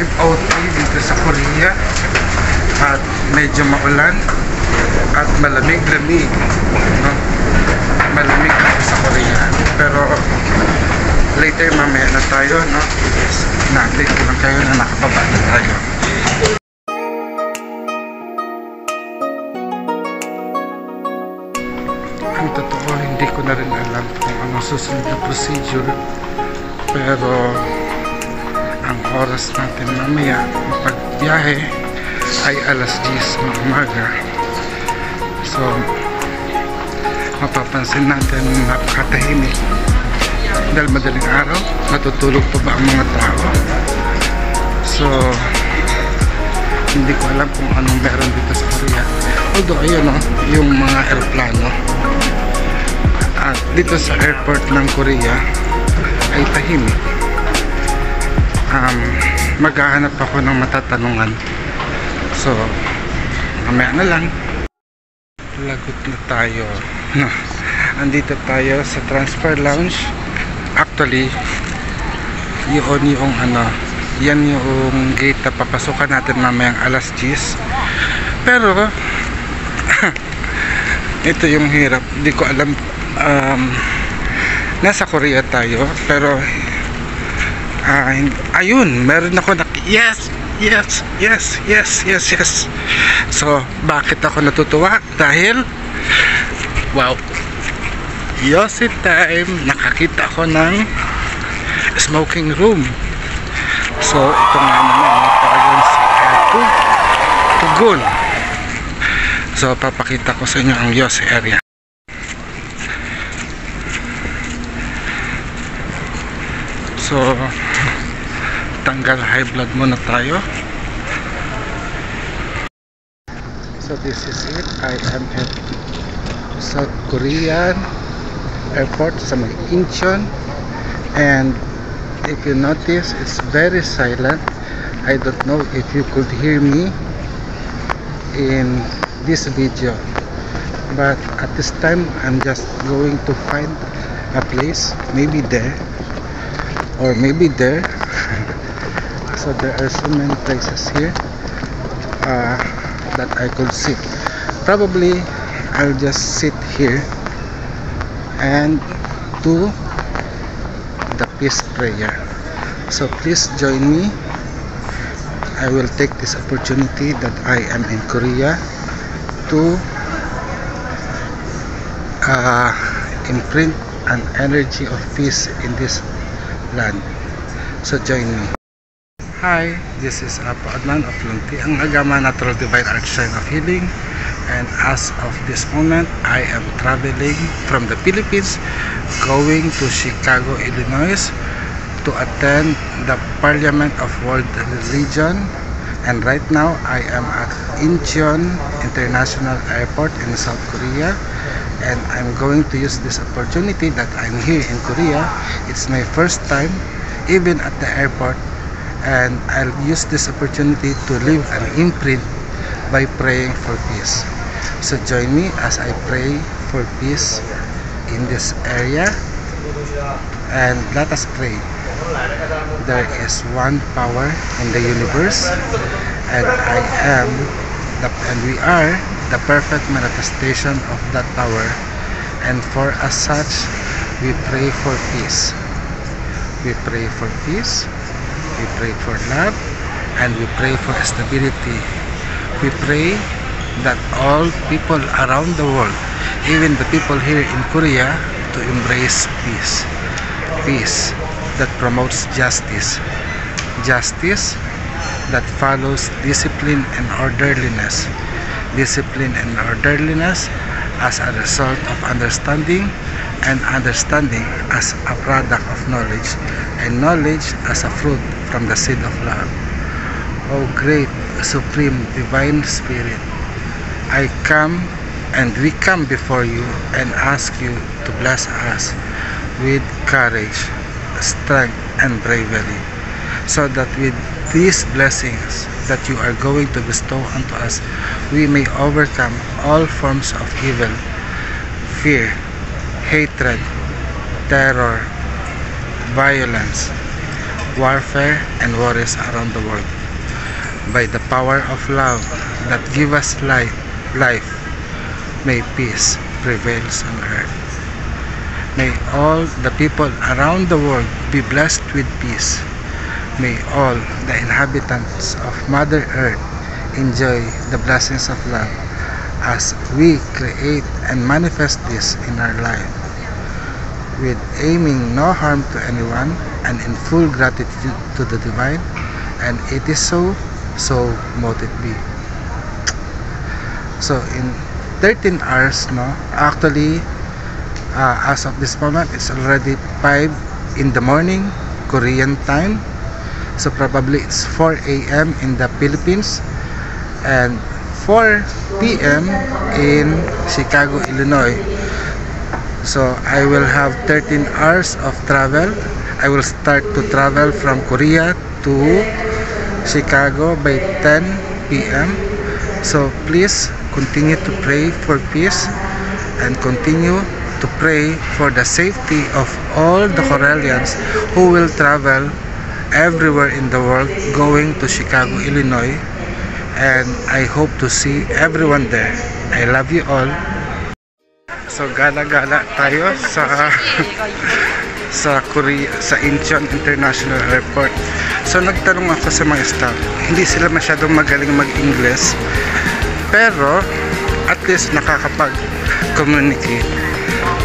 5:03 dito sa Korea at medyo maulan at malamig-lamig, no? Malamig dito sa Korea, pero later mamaya na tayo, no? Na-update ko lang kayo na nakababa na tayo. Ang totoo, hindi ko na rin alam kung anong susunod na procedure, pero ang oras natin mamaya pagbiyahe ay alas 10 ng umaga. So mapapansin natin napakatahimik dahil madaling araw, natutulog pa ba ang mga tao. So hindi ko alam kung anong meron dito sa Korea, although ayun, no, yung mga aeroplano at dito sa airport ng Korea ay tahimik. Maghahanap ako ng matatanungan, so mamaya na lang. Lagot na tayo, no? Andito tayo sa transfer lounge. Actually yun yung yan yung gate na papasukan natin mamayang alas 10, pero ito yung hirap, hindi ko alam. Nasa Korea tayo, pero ayun, meron ako yes. So bakit ako natutuwa? Dahil wow, Yossi time, nakakita ako ng smoking room. So ito nga naman, talagang sa Tugon. So papakita ko sa inyo ang Yossi area. So tanggal high blood muna tayo. So this is it. I am at South Korean airport sa may Incheon, and if you notice, it's very silent. I don't know if you could hear me in this video, but at this time I'm just going to find a place, maybe there or maybe there. So there are so many places here that I could sit. Probably I'll just sit here and do the peace prayer. So please join me. I will take this opportunity that I am in Korea to imprint an energy of peace in this land. So join me. Hi, this is Apo Adnan of Luntiang Agama Natural Divine Art Shrine of Healing, and as of this moment I am traveling from the Philippines going to Chicago, Illinois to attend the Parliament of World Religion, and right now I am at Incheon International Airport in South Korea, and I'm going to use this opportunity that I'm here in Korea. It's my first time even at the airport, and I'll use this opportunity to leave an imprint by praying for peace. So join me as I pray for peace in this area, and let us pray. There is one power in the universe, and we are the perfect manifestation of that power, and for as such we pray for peace. We pray for peace, we pray for love, and we pray for stability. We pray that all people around the world, even the people here in Korea, to embrace peace. Peace that promotes justice. Justice that follows discipline and orderliness. Discipline and orderliness as a result of understanding, and understanding as a product of knowledge, and knowledge as a fruit from the seed of love. O great supreme divine spirit, I come and we come before you and ask you to bless us with courage, strength, and bravery, so that with these blessings that you are going to bestow unto us, we may overcome all forms of evil, fear, hatred, terror, violence, warfare and worries around the world. By the power of love that give us life, may peace prevails on earth. May all the people around the world be blessed with peace. May all the inhabitants of Mother Earth enjoy the blessings of love as we create and manifest this in our life, with aiming no harm to anyone and in full gratitude to the divine. And it is so mote it be. So in 13 hours, actually, as of this moment, it's already 5 in the morning Korean time, so probably it's 4 a.m. in the Philippines and 4 p.m. in Chicago, Illinois. So I will have 13 hours of travel. I will start to travel from Korea to Chicago by 10 p.m. So please continue to pray for peace and continue to pray for the safety of all the Corellians who will travel everywhere in the world going to Chicago, Illinois, and I hope to see everyone there. I love you all. So gala-gala tayo sa Korea, sa Incheon International Airport. So nagtanong ako sa mga staff, hindi sila masyadong magaling mag-English, pero at least nakakapag-communicate.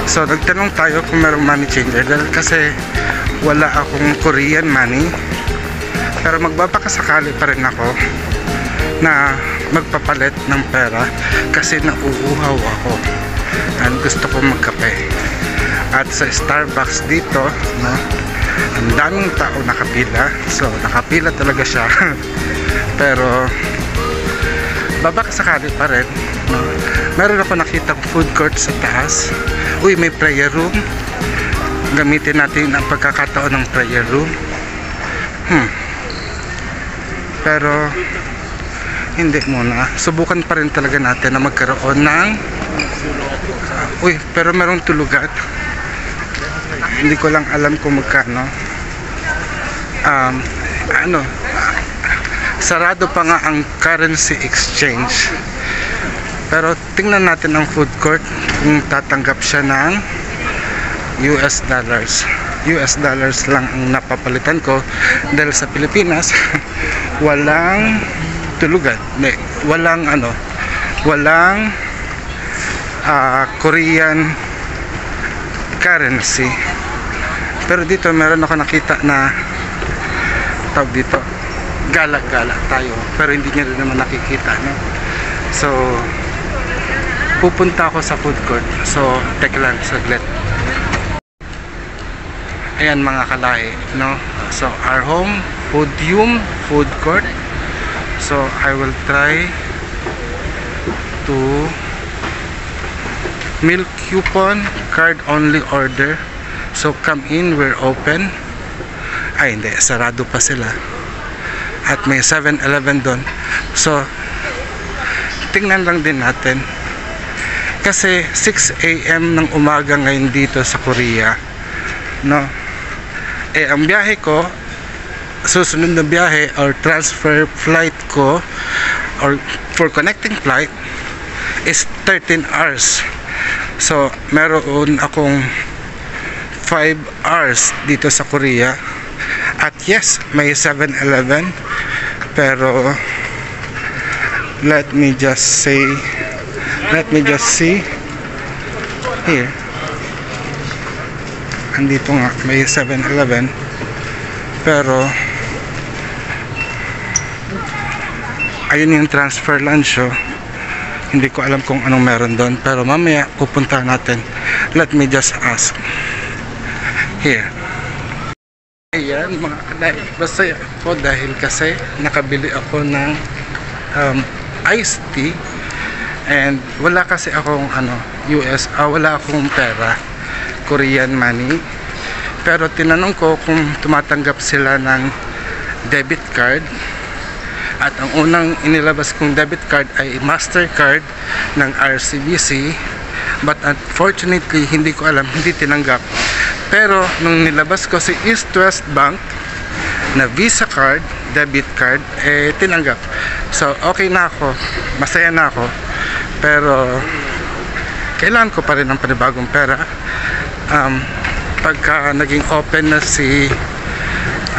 So nagtanong tayo kung merong money changer, dahil kasi wala akong Korean money, pero magbabakasakali pa rin ako na magpapalit ng pera kasi nauuhaw ako and gusto ko magkape. At sa Starbucks dito, ang daming tao nakapila, so nakapila talaga siya pero babakasakali pa rin, Meron ako nakitang food court sa taas. Uy, may prayer room. Gamitin natin ang pagkakataon ng prayer room. Pero hindi muna. Subukan pa rin talaga natin na magkaroon ng uy, pero merong tulugan. Hindi ko lang alam kung magkano. Sarado pa nga ang currency exchange. Pero tingnan natin ang food court kung tatanggap siya ng US dollars. US dollars lang ang napapalitan ko dahil sa Pilipinas walang tulugan. Walang Korean currency. Pero dito meron ako nakita na tawag dito, gala-gala tayo, pero hindi niya rin naman nakikita, no? So pupunta ako sa food court. So teka lang saglit. Ayan mga kalahi, no? So our home podium food court. So I will try to meal coupon card only order. So come in, we're open. Ay hindi, sarado pa sila. At may 7-Eleven doon. So tingnan lang din natin. Kasi 6 AM ng umaga ngayon dito sa Korea, no? Ang biyahe ko, susunod na biyahe or transfer flight ko or for connecting flight is 13 hours. So meron akong 5 hours dito sa Korea. At yes, may 7-Eleven, pero let me just see here. Andito nga may 7-Eleven, pero ayun yung transfer lunch. Hindi ko alam kung anong meron doon, pero mamaya pupunta natin. Let me just ask here. Ayan mga kanay, basta ako dahil kasi nakabili ako ng iced tea and wala kasi akong wala akong pera, Korean money. Pero tinanong ko kung tumatanggap sila ng debit card, at ang unang inilabas kong debit card ay Mastercard ng RCBC, but unfortunately hindi ko alam, hindi tinanggap. Pero nung nilabas ko si East West Bank, na Visa card, debit card, tinanggap. So okay na ako, masaya na ako, pero kailangan ko pa rin ng panibagong pera. Pagka naging open na si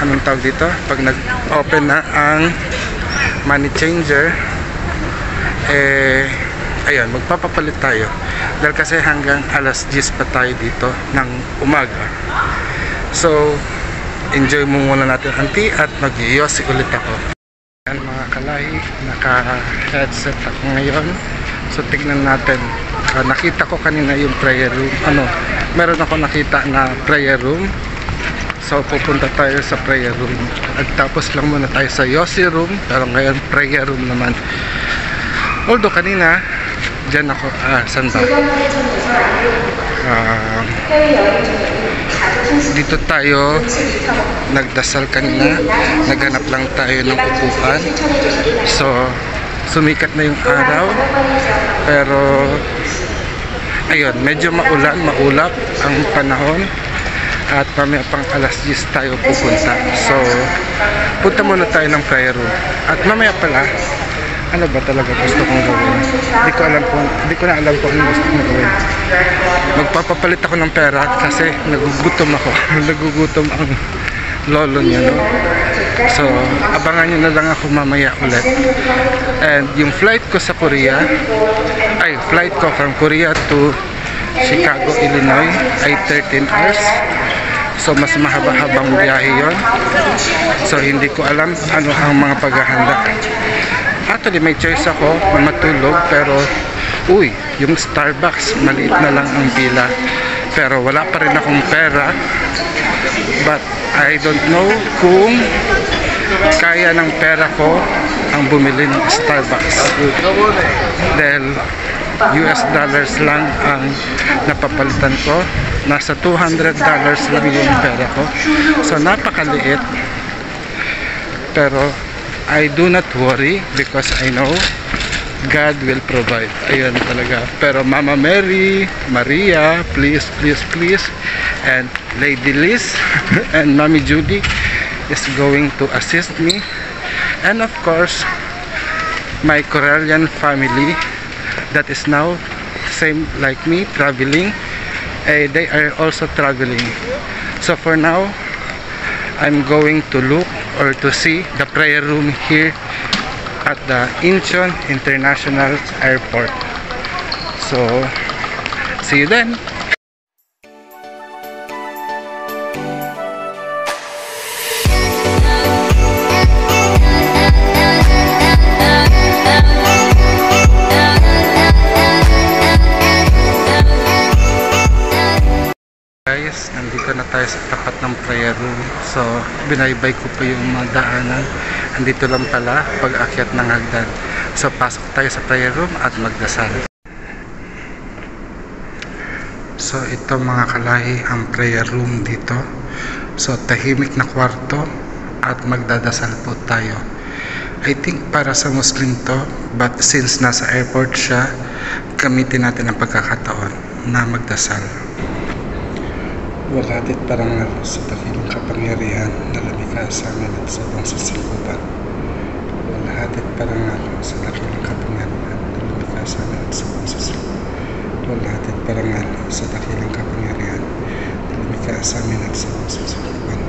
anong tawag dito, pag nag-open na ang money changer, ayun, magpapapalit tayo dahil kasi hanggang alas 10 pa tayo dito ng umaga. So enjoy mo muna natin ang tea at mag-yosi ulit ako. Yan mga kalahi, naka-headset ako ngayon. So tignan natin, nakita ko kanina yung prayer room, meron ako nakita na prayer room. So pupunta tayo sa prayer room at tapos lang muna tayo sa yosi room, pero ngayon prayer room naman. Although kanina dyan ako, saan ba? Dito tayo nagdasal kanina, naghanap lang tayo ng upuan. So sumikat na yung araw, pero ayun, medyo maulap ang panahon at mamaya pang alas 10 tayo pupunta. So punta muna tayo ng prayer room at mamaya pala, ano ba talaga gusto kong gawin? Hindi ko na alam kung ano gusto kong gawin. Magpapapalit ako ng pera kasi nagugutom ako. Nagugutom ang lolo niya, no? So abangan nyo na lang ako mamaya ulit. And yung flight ko sa Korea, flight ko from Korea to Chicago, Illinois ay 13 hours. So mas mahaba-habang biyahe yon. So hindi ko alam ano ang mga paghahanda. Actually may choice ako na matulog, pero yung Starbucks maliit na lang ang pila, pero wala pa rin akong pera. But I don't know kung kaya ng pera ko ang bumili ng Starbucks dahil US dollars lang ang napapalitan ko. Nasa $200 lang yung pera ko, so napakaliit. Pero I do not worry because I know God will provide. Ayun talaga. Pero Mama Mary, Maria, please, please, please, and Lady Liz and Mommy Judy is going to assist me. And of course, my Korean family that is now same like me, traveling. They are also traveling. So for now, I'm going to look or to see the prayer room here at the Incheon International Airport. So see you then. Guys, nandito na tayo sa tapat ng prayer room. So binaybay ko pa yung mga daanan. Andito lang pala pag akyat ng hagdan. So pasok tayo sa prayer room at magdasal. So ito mga kalahi ang prayer room dito. So tahimik na kwarto at magdadasal po tayo. I think para sa Muslim to, but since nasa airport siya, gamitin natin ang pagkakataon na magdasal. Walatit parangal sa dakilang kapangyarihan na lumikha sa amin at sa buong sasangkutan. Walatit parangal sa dakilang kapangyarihan na lumikha sa amin at sa buong sasangkutan. Walatit parangal sa dakilang kapangyarihan na lumikha sa amin at sa buong sasangkutan.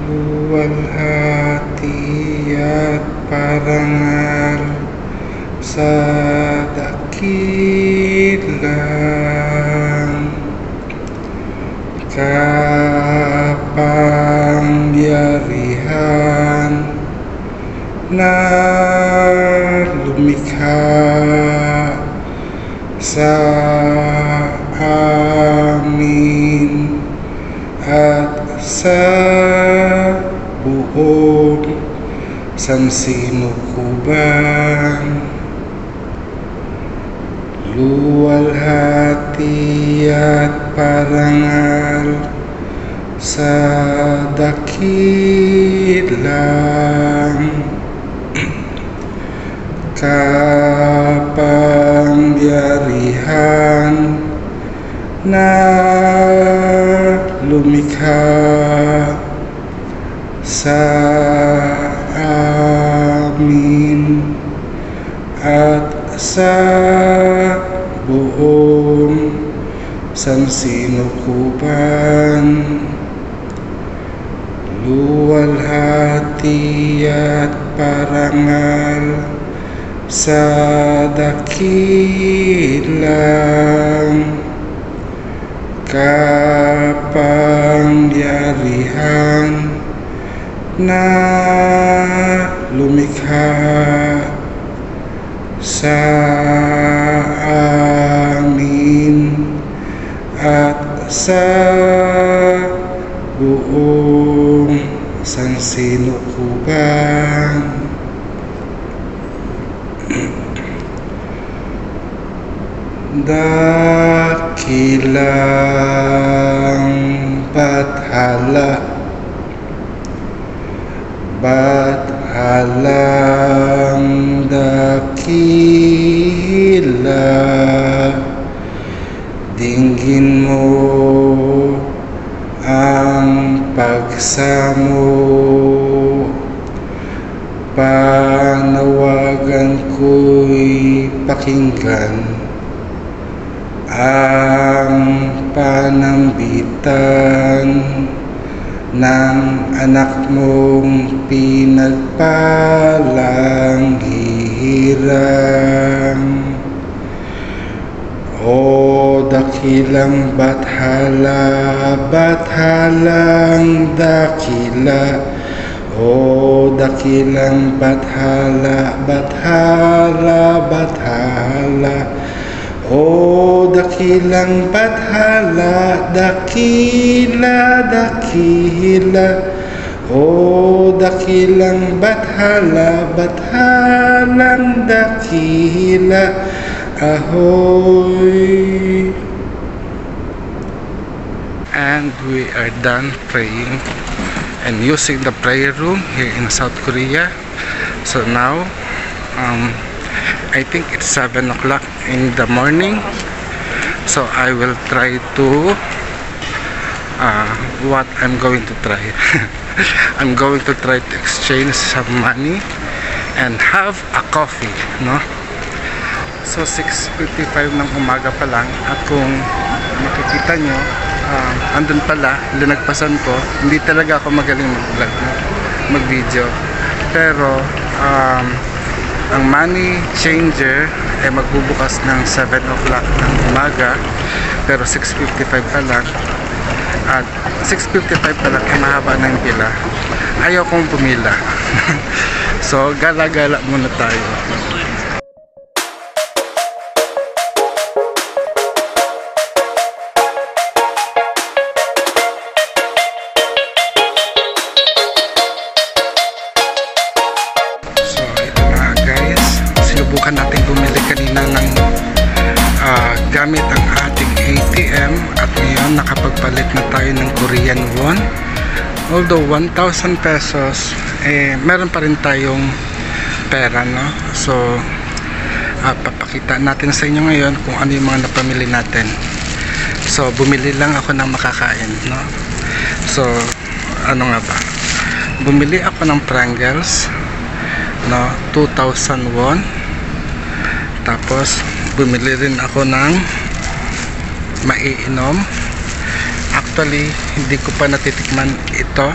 Luwalhati at parangal sa dakilang kapangyarihan na lumikha sa amin at sa buong sansinukuban. Luwalhati at parangal sa dakilang kapangyarihan na lumikha lumikha sa amin at sa buong sansinukupan, luwalhati at parangal sa dakilang kapangyarihan na lumikha sa amin at sa buong sansinukuban. Dakilang bathala, bathalang dakila, dinggin mo ang pagsamo, panawagan ko'y pakinggan, ang panambitan ng anak mong pinagpalang hirang. O dakilang bathala, bathalang dakila, o dakilang bathala, bathala, bathala, o dakilang bathala, dakila, dakila, o dakilang bathala, bathalang dakila, ahoy. And we are done praying and using the prayer room here in South Korea. So now I think it's 7 o'clock in the morning, so I will try to what I'm going to try I'm going to try to exchange some money and have a coffee, no? So 6:55 ng umaga pa lang, at kung makikita nyo, andun pala, linagpasan ko. Hindi talaga ako magaling mag-vlog, mag-video, pero ang money changer ay magbubukas ng 7 o'clock ng umaga, pero 6:55 pa lang, at 6:55 pa lang ay mahaba na yung pila. Ayaw kong pumila. So gala-gala muna tayo. Subukan natin bumili kanina ng gamit ang ating ATM, at ngayon nakapagpalit na tayo ng Korean won. Although 1,000 pesos, meron pa rin tayong pera, no? So papakita natin sa inyo ngayon kung ano yung mga napamili natin. So bumili lang ako ng makakain, no? So ano nga ba, bumili ako ng Pringles, no, 2,000 won. Tapos bumili rin ako ng maiinom. Actually hindi ko pa natitikman ito,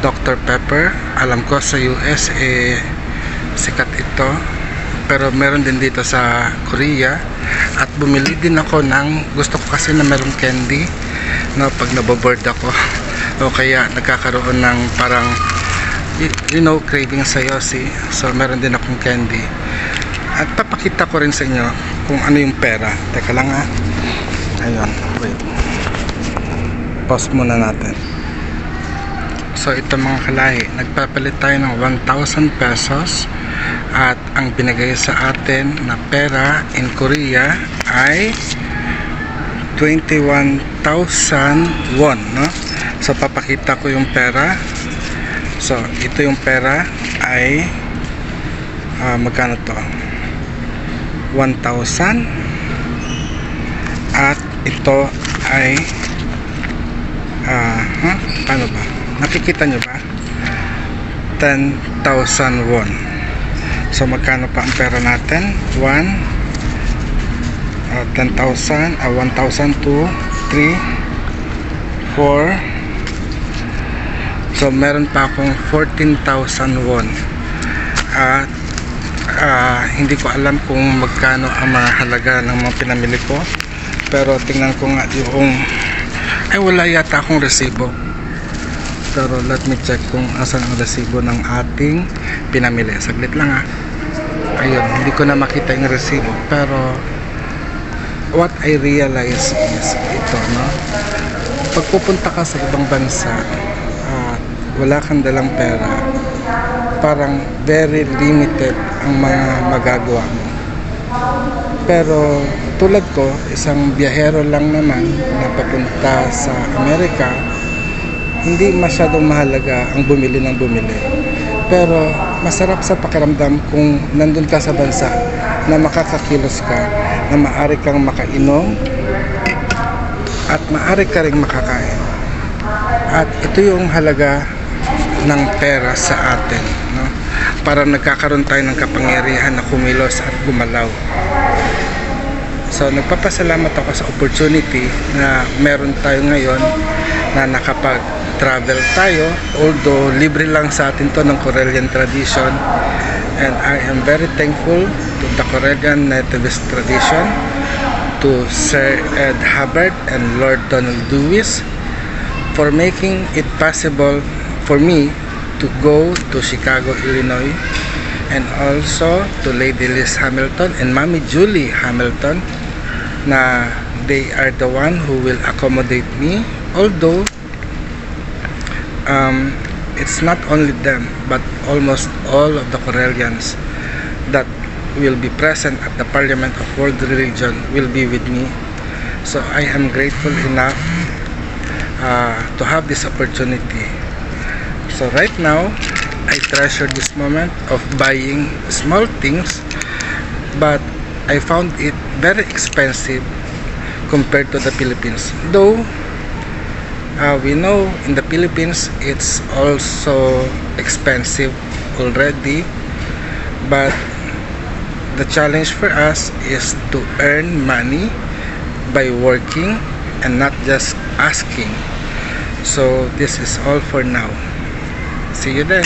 Dr. Pepper. Alam ko sa US sikat ito, pero meron din dito sa Korea. At bumili din ako ng, gusto ko kasi na merong candy, no, pag naboboard ako o kaya nagkakaroon ng parang, you know, craving sa yosi. So meron din akong candy. At papakita ko rin sa inyo kung ano yung pera. Teka lang ha. Ayun, wait. Pause muna natin. So ito mga kalahi, nagpapalit tayo ng 1,000 pesos. At ang binigay sa atin na pera in Korea ay 21,000 won, no? So papakita ko yung pera. So ito yung pera ay magkano to? 1,000. At ito ay Paano ba? Nakikita nyo ba? 10,000 won. So magkano pa ang pera natin? 10,000, 1,000, 2, 3, 4. So meron pa akong 14,000 won. At hindi ko alam kung magkano ang mga halaga ng mga pinamili ko, pero tingnan ko nga yung wala yata akong resibo, pero let me check kung asan ang resibo ng ating pinamili. Saglit lang ayun, hindi ko na makita yung resibo, pero what I realize is ito, no? Pag pupunta ka sa ibang bansa at wala kang dalang pera, parang very limited ang mga magagawa mo. Pero tulad ko, isang biyahero lang naman na papunta sa Amerika, hindi masyadong mahalaga ang bumili ng bumili. Pero masarap sa pakiramdam kung nandun ka sa bansa na makakakilos ka, na maaari kang makainom at maaari ka ring makakain. At ito yung halaga ng pera sa atin, no? Para nagkakaroon tayo ng kapangyarihan na kumilos at gumalaw. So nagpapasalamat ako sa opportunity na meron tayo ngayon na nakapag-travel tayo, although libre lang sa atin to ng Karelian tradition, and I am very thankful to the Karelian nativist tradition, to Sir Ed Hubbard and Lord Donald Lewis for making it possible for me to go to Chicago, Illinois, and also to Lady Liz Hamilton and Mommy Julie Hamilton, na they are the one who will accommodate me, although it's not only them but almost all of the Karelians that will be present at the Parliament of World Religion will be with me. So I am grateful enough to have this opportunity. So right now, I treasure this moment of buying small things, but I found it very expensive compared to the Philippines. Though we know in the Philippines it's also expensive already, but the challenge for us is to earn money by working and not just asking. So this is all for now. See you then.